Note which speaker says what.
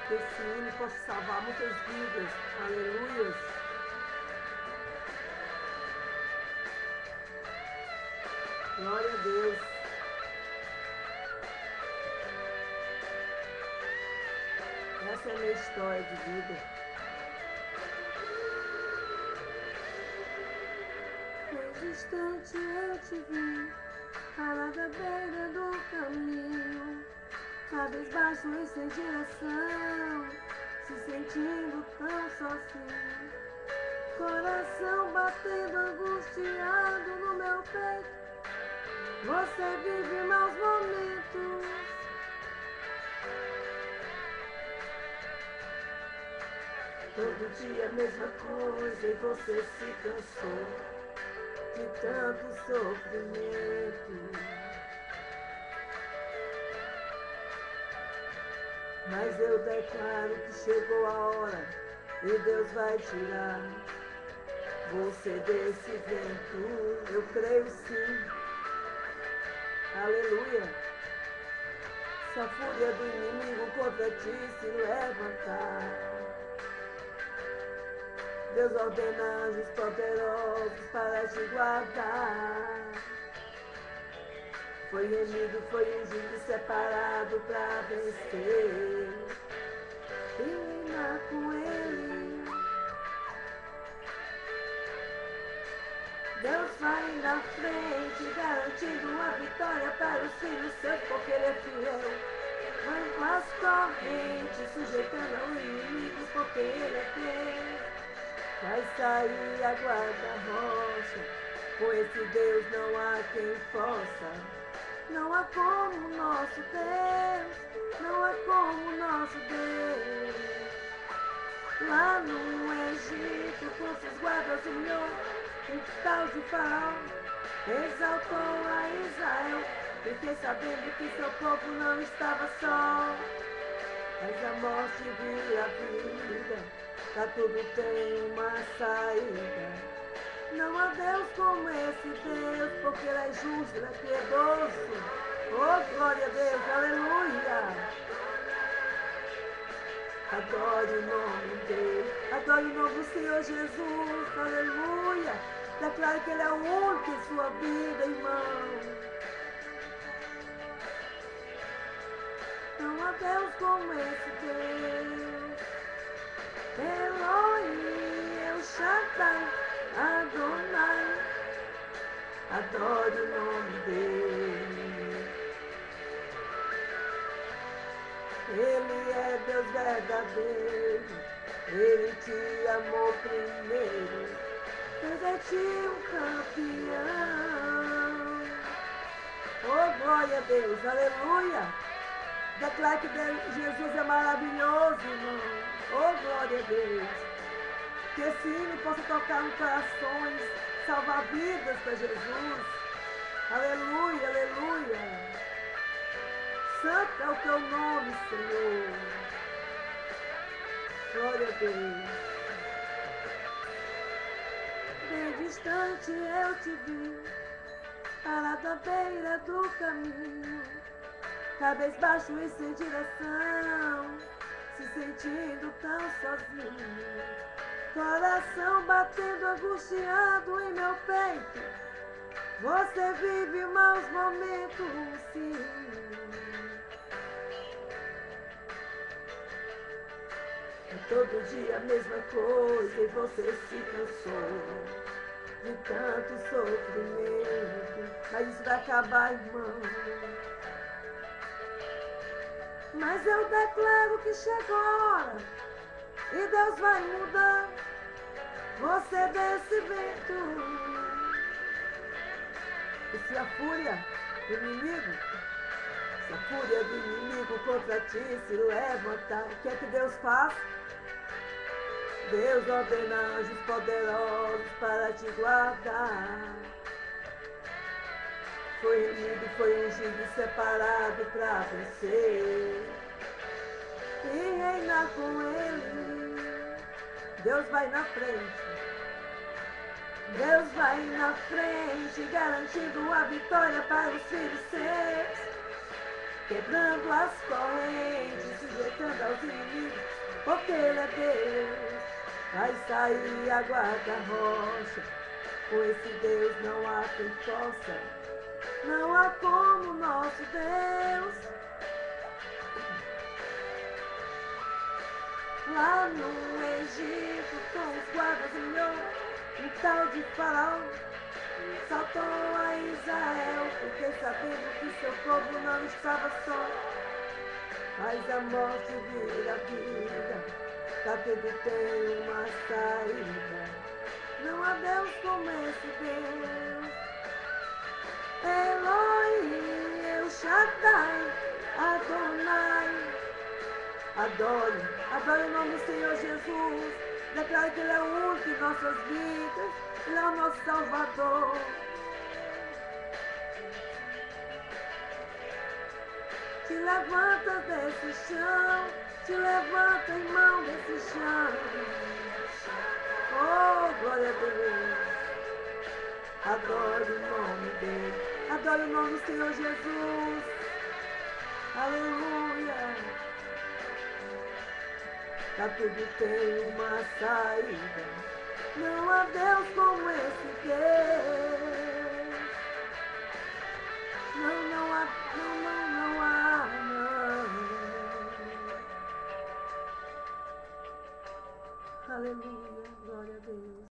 Speaker 1: Que esse hino possa salvar muitas vidas. Aleluia. Glória a Deus. Essa é a minha história de vida. Bem distante eu te vi, lá da beira do caminho, cabisbaixo e sem direção, se sentindo tão sozinho, coração batendo angustiado no meu peito. Você vive maus momentos, todo dia a mesma coisa e você se cansou de tanto sofrimento. Mas eu declaro que chegou a hora e Deus vai tirar você desse vento. Eu creio sim. Aleluia. Se a fúria do inimigo contra ti se levantar, Deus ordena anjos poderosos para te guardar. Foi remido, foi ungido, separado para vencer e reinar com Ele. Deus vai na frente, garantindo uma vitória para os filhos seus, porque Ele é fiel. Vai com as correntes, sujeitando ao inimigo, porque Ele é Deus. Vai sair a guarda-rocha, com esse Deus não há quem possa. Não há como nosso Deus, não há como nosso Deus. Lá no Egito, com seus guardas humilhou o tal de Faraó, exaltou a Israel. Fiquei sabendo que seu povo não estava só, mas a morte vira vida, pra tudo tem uma saída. Não há Deus como esse Deus, porque Ele é justo, Ele é piedoso. Oh, glória a Deus, aleluia. Adore o nome dEle, adore o nome do Senhor Jesus, aleluia. Declare que Ele é o único em sua vida, irmão. Não há Deus como esse Deus. Elohim, El Shaddai, Adonai, adore o nome dEle. Ele é Deus verdadeiro, Ele te amou primeiro, fez de ti um campeão. Oh, glória a Deus, aleluia. Declare que Jesus é maravilhoso, irmão. Oh, glória a Deus. Que esse hino possa tocar nos corações, salvar vidas para Jesus. Aleluia, aleluia. Santo é o teu nome, Senhor. Glória a Deus. Bem distante eu te vi, parado à beira do caminho, cabisbaixo e sem direção, se sentindo tão sozinho, coração batendo angustiado em meu peito. Você vive maus momentos, sim. É todo dia a mesma coisa e você se cansou de tanto sofrimento. Mas isso vai acabar, irmão. Mas eu declaro que chegou a hora e Deus vai mudar você desse vento. E se a fúria do inimigo, se a fúria do inimigo contra ti se levantar, o que é que Deus faz? Deus ordena anjos poderosos para te guardar. Foi unido, foi ungido, separado para vencer e reinar com Ele. Deus vai na frente. Deus vai na frente, garantindo a vitória para os filhos seus. quebrando as correntes, sujeitando aos inimigos, porque Ele é Deus. Vai sair a guarda-rocha, com esse Deus não há quem possa, não há como nosso Deus. Lá no Egito, com os guardas olhou um tal de Faraó, saltou a Israel, porque sabendo que seu povo não estava só. Mas a morte vira vida, pra tudo tem uma saída. Não há Deus como esse Deus. Elohim, El Shaddai, Adonai. Adore o nome do Senhor Jesus. Declare que Ele é o único em nossas vidas. Ele é o nosso Salvador. Te levanta desse chão, te levanta, irmão, desse chão. Oh, glória a Deus. Adore o nome dele. Adore o nome do Senhor Jesus. Aleluia. Pra tudo tem uma saída. Não há Deus como esse Deus.